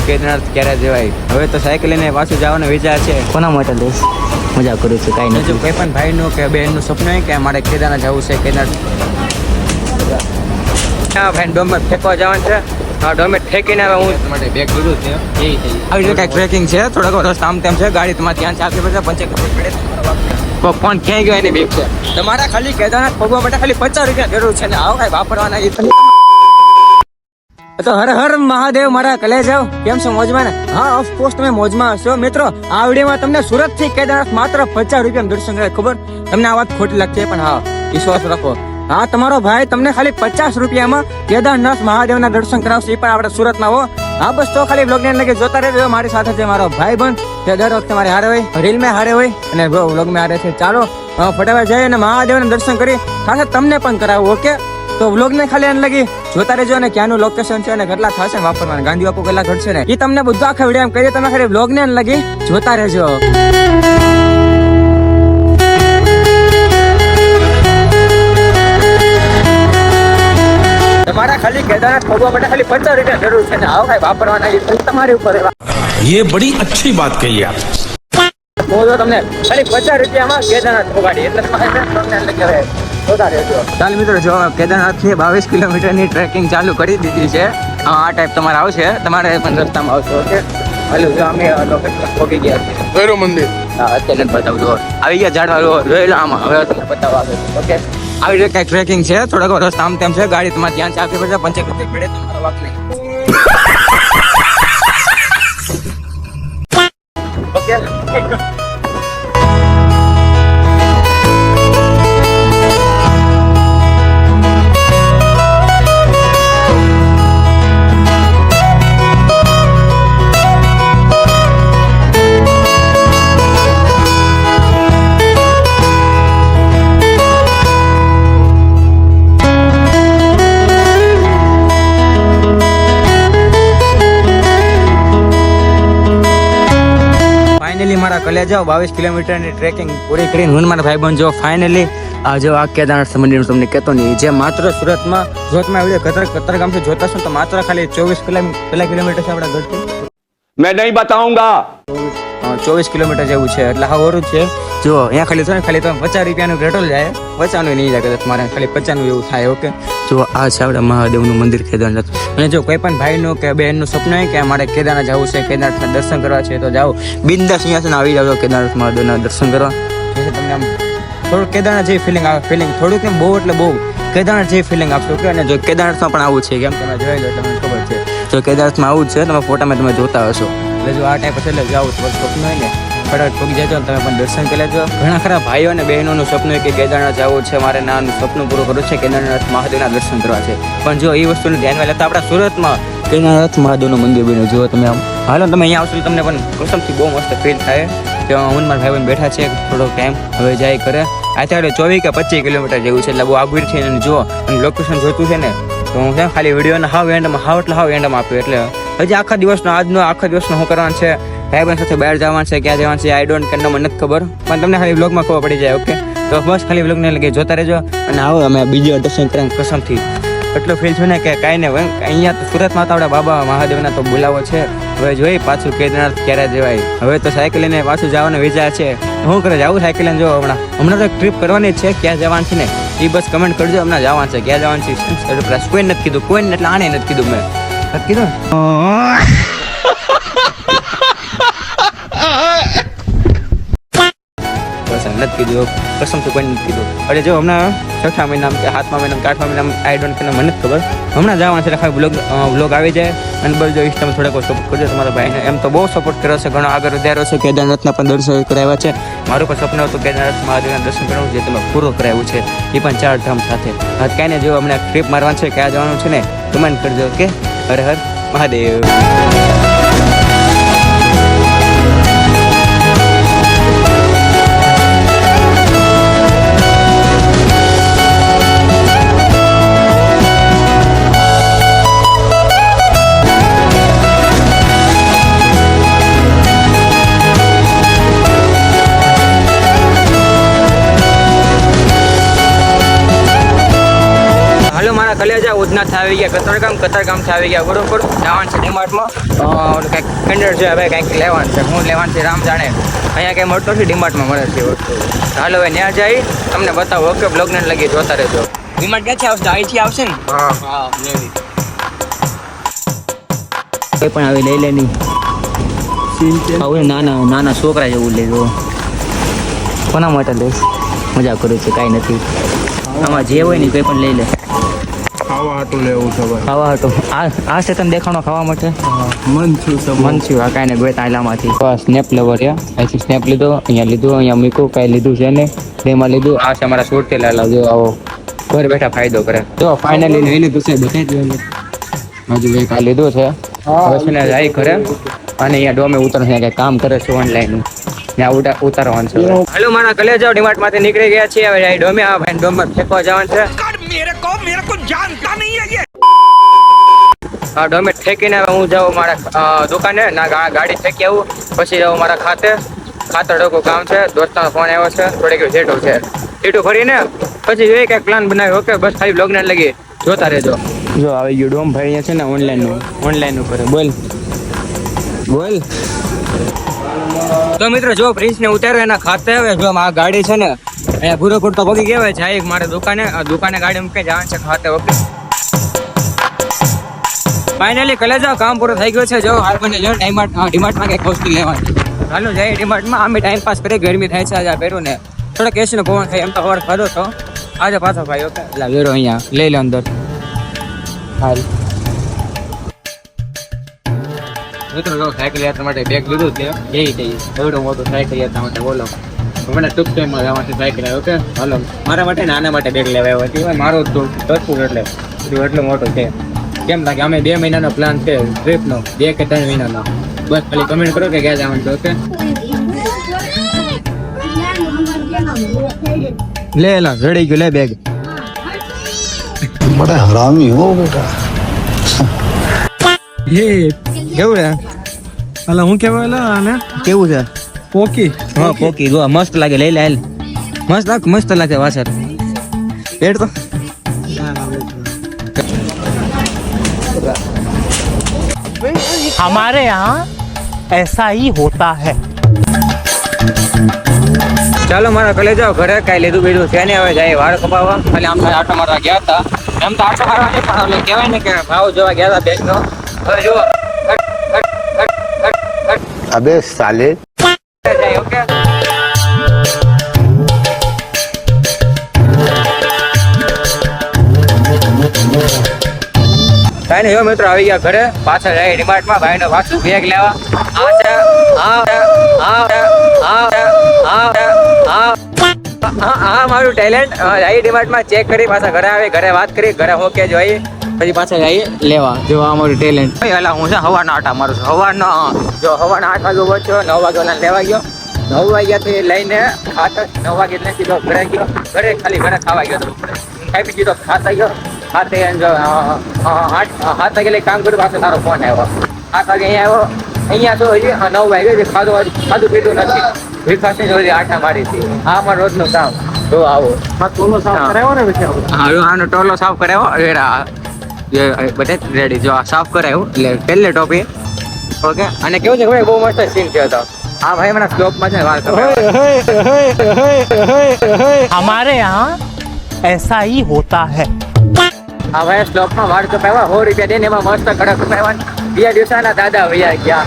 કેદારનાથ ક્યારે જવાય. હવે તો સાયકલ લઈને પાછું જવાનો વિચાર છે. કોના માટે લઈશ? મજા કરું છું, કાંઈ જો નથી. કોઈ પણ ભાઈનું કે બહેનનું સપનું હોય કે મારે કેદારનાથ જવું છે, કેદારનાથ હા ભાઈ ડોમેટ ફેંકવા જવાનું છે. હા ડોમેટ ફેંકીને હવે હું માટે બેગ લીધું છે. આવી રીતે કાંઈક ટ્રેકિંગ છે, થોડોક રસ્તા આમ તેમ છે, ગાડી તમારે ત્યાં ચાલતી પડશે, પંચે પડે કોણ ક્યાંય ગયો એની બેગ છે. તમારા ખાલી કેદારનાથ પગવા માટે ખાલી 50 રૂપિયા જરૂર છે ને આવો કાંઈ વાપરવાના એ તો હર હર મહાદેવ મારા કલેજાઓ. કેમ છો, મોજમાં ને? હા ઓફકોર્સ તમે મોજમાં હશો મિત્રો. આ વિડીયોમાં તમને સુરત થી કેદારનાથ માત્ર 50 રૂપિયા દર્શન કરે. ખબર તમને આ વાત ખોટી લાગશે પણ હા વિશ્વાસ રાખો. હા તમારો ભાઈ તમને ખાલી 50 રૂપિયામાં કેદારનાથ મહાદેવના દર્શન કરાવશે, એ પણ આપણે સુરતમાં હો. હા બસ તો ખાલી બ્લોગ ને લગે જોતા રહેજો. મારી સાથે છે મારો ભાઈ બંધ, તે દર વખતે મારે હારે હોય, રીલ માં હારે હોય અને બ્લોગ માં હારે છે. ચાલો ફટાફટ જઈએ અને મહાદેવના દર્શન કરી સાથે તમને પણ કરાવું. ઓકે તો વ્લોગ ને ખાલી એને લગી જોતા રહેજો અને ક્યાંનું લોકેશન છે અને કેટલા થશે વાપરવાના, ગાંધી બાપુ કેટલા ઘટશે ને એ તમને બધું આખા વિડીયો કહીએ. તમે ખાલી વ્લોગ ને લગી જોતા રહેજો. તમારા ખાલી કેદારનાથ પગવા માટે ખાલી 50 રૂપિયા જરૂર છે ને આવો કાંઈ વાપરવાના એ તમારી ઉપર. ये बड़ी अच्छी बात कही आप. હું તો તમને ખાલી 50 રૂપિયામાં કેદારનાથ પગાડી એટલે તમારે ચાલ મિત્રો જો કેદારનાથ થી 22 કિલોમીટરની ટ્રેકિંગ ચાલુ કરી દીધી છે. આ ટાઈપ તમારે આવશે, તમારે પણ રસ્તામાં આવશે. ઓકે હાલો જો અમે લોકેશન પહોંચી ગયા છીએ. भैरव मंदिर. હા અત્યારે બતાવું જો આવી ગયા ઝાડવા જોઈ લો આમાં. હવે તમને બતાવવા આવે. ઓકે આવી રીતે કઈ ટ્રેકિંગ છે, થોડોક રસ્તા આમ તેમ છે, ગાડી તમારે ત્યાં ચાલતી પડશે, પંચે પડે તમારો વાક નહીં. ઓકે મારા કલેજાઓ 22 કિલોમીટરની ટ્રેકિંગ પૂરી કરીને હું મારા ભાઈબંધ જો ફાઇનલી આ જો આ કેદારનાથ મંદિર તમને કહેતો નહીં, જે માત્ર સુરતમાં કતારગામથી જોતા છો તો માત્ર ખાલી 24 કિલોમીટર છે આપણા ઘરથી. मैं नहीं बताऊंगा. 24 કિલોમીટર જેવું છે એટલે હા ઓરું છે. જો અહીંયા ખાલી છે ને ખાલી તમે 50 રૂપિયાનું પેટ્રોલ જાય, 50નું નહીં જાય કદાચ, મારે ખાલી 50નું એવું થાય. ઓકે જો આ છે આપણા મહાદેવનું મંદિર કેદારનાથ. અને જો કોઈ પણ ભાઈનું કે બહેનનું સપનું હોય કે મારે કેદારનાથ જવું છે, કેદારનાથના દર્શન કરવા છે તો જાઓ બિંદાસ અહીંયા છે ને આવી જાવ કેદારનાથ મહાદેવના દર્શન કરવા. જેથી તમને આમ થોડુંક કેદારનાથ જેવી ફિલિંગ આવે. થોડુંક એમ બહુ એટલે બહુ કેદારનાથ જેવી ફિલિંગ આપશે. ઓકે અને જો કેદારનાથમાં પણ આવું છે કેમ તમે જોઈ લો તમને ખબર છે. જો કેદારનાથમાં આવું જ છે, તમે ફોટામાં તમે જોતા હશો. એટલે જો આ ટાઈપ હશે એટલે જાઓ તમારું સપનું હોય ને ફટાફટ પગી જજો, તમે પણ દર્શન કરી લેજો. ઘણા ખરા ભાઈઓ અને બહેનોનું સપનું હોય કે કેદારનાથ જવું છે, મારે નાનું સપનું પૂરું કરવું છે, કેદારનાથ મહાદેવના દર્શન કરવા છે. પણ જો એ વસ્તુને ધ્યાનમાં લેતા આપણા સુરતમાં કેદારનાથ મહાદેવનું મંદિર બન્યું. જો તમે આમ હાલો તમે અહીંયા આવશો તમને પણ કસમથી બહુ મસ્ત ફીલ થાય. ત્યાં હું મારા ભાઈ બેઠા છે થોડો ટાઈમ હવે જાય કરે. અત્યારે 24 કે 25 કિલોમીટર જેવું છે એટલે બહુ આગળ છે. અને જો અને લોકેશન જોતું છે ને તો હું છે ખાલી વિડીયોના હાવ એન્ડમાં આપ્યું. એટલે હજી આખા દિવસનો શું કરવાનું છે, ભાઈબંધ સાથે બહાર જવાનું છે, ક્યાં જવાનું છે આઈ ડોન્ટ કેર, મને નથી ખબર, પણ તમને ખાલી વ્લોગમાં ખબર પડી જાય. ઓકે તો બસ ખાલી વ્લોગને લગે જોતા રહેજો અને આવો અમે બીજું દર્શન કરીને કસમથી એટલું ફીલ થયું ને કે કાંઈ ને અહીંયા તો સુરતમાં તો આપણા બાબા મહાદેવના તો બોલાવો છે. હવે જોઈ પાછું કેદારનાથ ક્યારે જવાય. હવે તો સાયકલ લઈને પાછું જવાનો વિચાર છે. શું કરે જાવું સાયકલ લઈને જો હમણાં તો ટ્રીપ કરવાની જ છે. ક્યાં જવાનું છે ને એ બસ કમેન્ટ કરજો. હમણાં જવાનું છે, ક્યાં જવાનું છે કોઈ નથી કીધું, કોઈને એટલે આને નથી કીધું, મેં નથી કીધું. નથી કીધું કસમથી કોઈ નથી કીધું. અરે જો હમણાં 6મા મહિનામાં કે 7મા મહિનામાં કે 8મા મહિનામાં આઈ ડોન્ટ કે મને નથી ખબર. હમણાં જવાનું છે એટલે વ્લોગ આવી જાય અને બસ જો ઇન્સ્ટામાં થોડાક સપોર્ટ કરજો તમારા ભાઈને. એમ તો બહુ સપોર્ટ કર્યો છે, ઘણો આગળ વધાર્યો છે, કેદારનાથના પણ દર્શન કરાવ્યા છે. મારું પણ સપનું હતું કેદારનાથ મહાદેવના દર્શન કરવાનું, જે તમે પૂરું કરાવ્યું છે એ પણ 4 ધામ સાથે. હા કાંઈ ને જો હમણાં ટ્રીપ મારવાનું છે, ક્યાં જવાનું છે ને કમેન્ટ કરજો. કે હર હર મહાદેવ. કલેજા ઉધનાથી આવી ગયા કતારગામથી આવી ગયા બરોબર. જવાનું છે ડીમાર્ટમાં કંઈક પેન્ડર છે, હવે કંઈક લેવાનું છે. હું લેવાનું છે રામ જાણે. અહીંયા કંઈ મળતો નથી, ડીમાર્ટમાં મળે છે વસ્તુ. હાલો હવે ત્યાં જઈ તમને બતાવો. ઓકે, બ્લોગને લગી જોતા રહેજો. ડીમાર્ટ ક્યાંથી આવશે? અહીંથી આવશે ને? હા કોઈ પણ આવી લઈ લે નહીં. નાના નાના છોકરા જેવું લેજો. કોના માટે લઈશ? મજા કરું છું, કાંઈ નથી. આમાં જે હોય ને કોઈ પણ લઈ લે. ખાવા હાટું લેવું છે ભાઈ. ખાવા હતું આ છે તને દેખાણો ખાવા માટે મન છું મન છું. આ કાંઈ ને ગોય તાલામાંથી સ્નેપ લેવર અહીંથી સ્નેપ લીધો, અહીંયા લીધું, અહીંયા મૂક્યું, કાંઈ લીધું છે ને તેમાં લીધું. આ છે અમારા સુરતી લાલ. જો આવો ઘર બેઠા ફાયદો કરે. જો ફાઇનલી લઈ લીધું છે, બતાવી દો. હજુ એક આ લીધું છે. હવે છે ને જાય ઘરે અને અહીંયા ડોમે ઉતરશે, કંઈ કામ કરે છે ઓનલાઈન. ત્યાં ઉતારવાનું છે. હાલો મારા કલેજાઓ ડીમાર્ટ માંથી નીકળી ગયા છીએ. હવે ડોમે આ ભાઈ ડોમમાં ફેંકવા જવાનું છે. હા, ડોમે ઠેકીને હવે હું જાઉં મારા દુકાને. ના ગાડી ફેંકી આવું, પછી જાઉં મારા ખાતર ડોકું કામ છે. દોસ્તાનો ફોન આવ્યો છે, થોડીક જેટું છે. જેટું ફરીને પછી જોઈએ કંઈક પ્લાન બનાવ્યો. ઓકે, બસ ખાલી બ્લોગને લગી જોતા રહેજો. જો આવી ગયું ડોમ ભાઈ અહીંયા છે ને ઓનલાઈન ઉપર. બોલ. તો મિત્રો જો પ્રિન્સને ઉતાર્યો એના ખાતે. હવે જો આ ગાડી છે ને અહીંયા ભૂરો પૂરતો પગી ગયા જાય મારે દુકાને ગાડી મૂકી જવાનું છે ખાતે. ઓકે, ફાઇનલી કલેજા કામ પૂરું થઈ ગયું છે. જો હાલ મને જો ડીમાર્ટમાં કંઈક વસ્તુ લેવાની. હાલો જાય ડીમાર્ટમાં. અમે ટાઈમ પાસ કરીએ, ગરમી થાય છે આજે પહેરું ને થોડોક એસીનો પવન થાય. એમ તો ખબર ખાધો છો આજે પાછો ભાઈ. ઓકે, એટલે વેરો અહીંયા લઈ લે અંદર. હાલ મિત્રો જો સાયકલ યાત્રા માટે બેગ લીધું છે. એવડું મોટું સાયકલ યાત્રા માટે બોલો. મને ટૂંક ટાઈમમાં જવાથી સાયકલ આવે. ઓકે, હાલો મારા માટે ને આના માટે બેગ લેવા આવ્યો હતી. મારો દસું એટલે એટલું મોટું છે. કેમ લાગે? અમે 2 મહિનાનો પ્લાન છે ટ્રીપનો, 2 કે 3 મહિનાનો. બસ ખાલી કમેન્ટ કરો કે ક્યાં જવાનું છે. ઓકે, લે રેડી ગયું. લે બેગ. बड़ा हरामी हो बेटा. કેવું છે? અલા હું કહેવાય આને કેવું છે? પોકી. હા, પોકી. જો મસ્ત લાગે, લઈ લે. મસ્ત લાગે વાસર. પેટ તો हमारे यहाँ ऐसा ही होता है. ચાલો મારા કલે જાઓ ઘરે. કાંઈ લીધું બીજું છે ને. હવે જાય વાળ કપાવવા. ખાલી આમ આટો મારવા ગયા હતા. એમ તો આટો મારવા નહીં, પણ ઓલે કહેવાય ને કે ભાવ જોવા ગયા હતા બેગનો. હવે જુઓ अबे साले. જાય. ઓકે, કાંઈ નહીં. મિત્રો આવી ગયા ઘરે. પાછળ જાય ડીમાર્ટમાં ભાઈનો પાછું બેગ લેવા. હા મારું ટેલેન્ટ. જાય ડીમાર્ટમાં ચેક કરી પાછા ઘરે આવે. ઘરે વાત કરી, ઘરે હું કે જોઈ પછી પાછા જઈએ લેવા. જો આ મારું ટેલેન્ટ. એટલે હું છે હવાના આટા મારું છું. હવાના 8 વાગે પહોંચ્યો, 9 વાગે ઓલા લેવા ગયો. 9 વાગ્યાથી લઈને 9 વાગે સીધો ઘરે ગયો. ઘરે ખાવા ગયો. ખાઈ પી સીધો ખાતા ગયો. ખાતે 7 વાગે લઈ કામ કર્યું. પાછો તારો ફોન આવ્યો. 7 વાગે અહીંયા તો હજી 9 વાગે ખાધું પીધું નથી. વિકાસની જોડી આટા મારી હતી. આ મારું રોજનું કામ. જો આવો ટોલો સાફ કરાવ્યો ને પછી. હા, આનો ટોલો સાફ કરાવ્યો. બધે રેડી. જો આ સાફ કરાવ્યું એટલે પહેલે ટોપી. ઓકે, અને કેવું છે ભાઈ, બહુ મસ્ત સીન થયો હતો. હા ભાઈ, મને સ્લોપમાં છે વાળ કપાવ્યા. हमारे यहाँ ऐसा ही होता है. હા ભાઈ, સ્લોપમાં વાળ કપાવ્યા. 100 રૂપિયા દઈને એમાં મસ્ત કડક કપાવ્યા. 2 દિવસના દાદા વૈયા ગયા.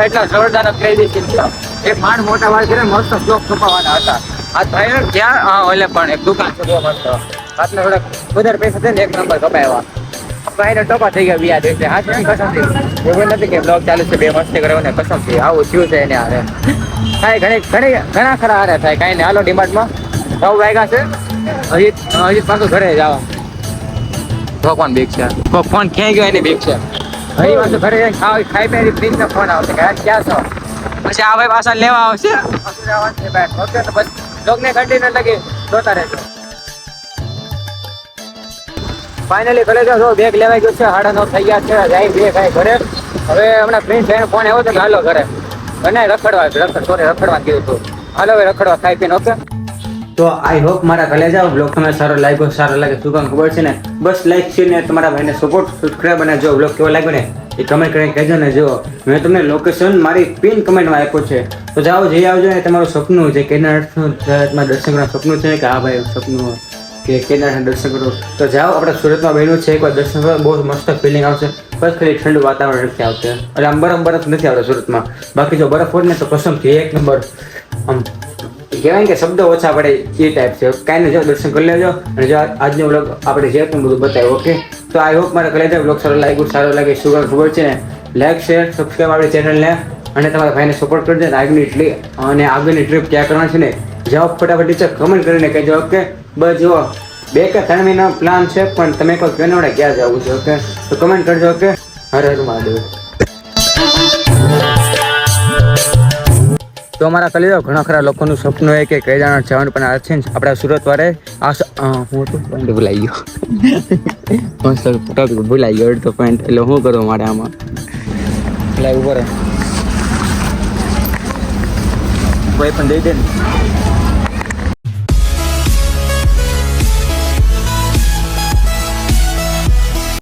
એટલા જોરદાર ક્રેઝી સીન થયો. એક માંડ મોટા વાળ કરીને મસ્ત સ્લોપ કપાવવાના હતા. આ ભાઈ ક્યાં ઓલે પણ એક દુકાન છે બહુ મસ્ત. હાથને થોડાક વધારે પૈસા છે ને 1 નંબર કપાવ્યા. ભાઈને ટોપા થઈ ગયા 2 દિવસે. હા, કસમથી એવું નથી કે બ્લોગ ચાલુ છે 2 મસ્તી કરે ને. કસમથી આવું થયું છે એને. હારે થાય ઘણા ખરા હારે થાય. કાંઈ નહીં, હાલો ડીમાર્ટમાં. 9 વાગ્યા છે. હજી પાછું ઘરે જવા. ભગવાન બીક છે. ફોન ક્યાંય ગયો એની બીક છે. હજી પાછું ઘરે ખાઈ પી પ્રિન્સનો ફોન આવશે કે ક્યાં છો. પછી આ ભાઈ પાછા લેવા આવશે. ઓકે, તો બસ બ્લોગને કન્ટિન્યુ લગી જોતા રહેજો. ફાઇનલી ઘરે જાઓ. બેગ લેવાઈ ગયું છે. 9:30 થઈ ગયા છે. જાય બેગ ઘરે. હવે હમણાં પ્રિન્સ ફોન આવ્યો તો હાલો ઘરે. અને રખડવા કીધું હતું. હાલો હવે રખડવા ખાઈ પીને ઓકે. તો આઈ હોપ મારા ઘરે જાઓ બ્લોગ તમને સારો લાગ્યો, સારો લાગે શું કામ ખબર છે ને, બસ લાઈક છે ને તમારા ભાઈને સપોર્ટ સબસ્ક્રાઈબ અને જો બ્લોગ કેવો લાગ્યો ને એ કમેન્ટ કરીને કહેજો ને. જો મેં તમને લોકેશન મારી પિન કમેન્ટમાં આપ્યું છે, તો જાઓ જઈ આવજો ને. તમારું સપનું છે કેદારનાથમાં દર્શન કરવાનું સપનું છે ને કે હા ભાઈ સપનું કે કેદારનાથ દર્શન કરો, તો જાઓ. આપણે સુરતમાં બન્યું છે એકવાર દર્શન કરો, બહુ મસ્ત ફિલિંગ આવશે. બસ ખાલી ઠંડુ વાતાવરણ નથી આવશે, એટલે આમ બરફ નથી આવતો સુરતમાં. બાકી જો બરફ હોય ને તો કસમથી એક નંબર આમ કહેવાય કે શબ્દો ઓછા પડે એ ટાઈપ છે. કાંઈ નહીં, જો દર્શન કરી લેજો. અને જો આજનો વ્લોગ આપણે જે પણ બધું બતાવ્યું ઓકે. તો આઈ હોપ મારા ઘરે વ્લોગ સારો લાગે શું કામ ખબર છે ને, લાઈક શેર સબસ્ક્રાઈબ આપણી ચેનલને અને તમારા ભાઈને સપોર્ટ કરજો. અને આગળની ટ્રીપ ક્યાં કરવાની છે ને જાઓ ફટાફટ ટીચર કમેન્ટ કરીને કહેજો ઓકે. બસ જુઓ 2 કે 3 મહિનાનો પ્લાન છે, પણ તમે કોઈ કેનોડા ક્યાં જવું છે ઓકે, તો કમેન્ટ કરજો ઓકે. હરે હર મહાદેવ. તો અમારા કલીઓ ઘણા ખરા લોકોનું સપનું હોય કે કેદારનાથ જવાનું, પણ આ છે ને આપણા સુરત વાળે હું તો પોઈન્ટ ભૂલાઈ ગયો ટોપિક ભૂલાઈ ગયો અડધો પોઈન્ટ, એટલે શું કરું મારે આમાં એટલે ઉપર કોઈ પણ દઈ દે ને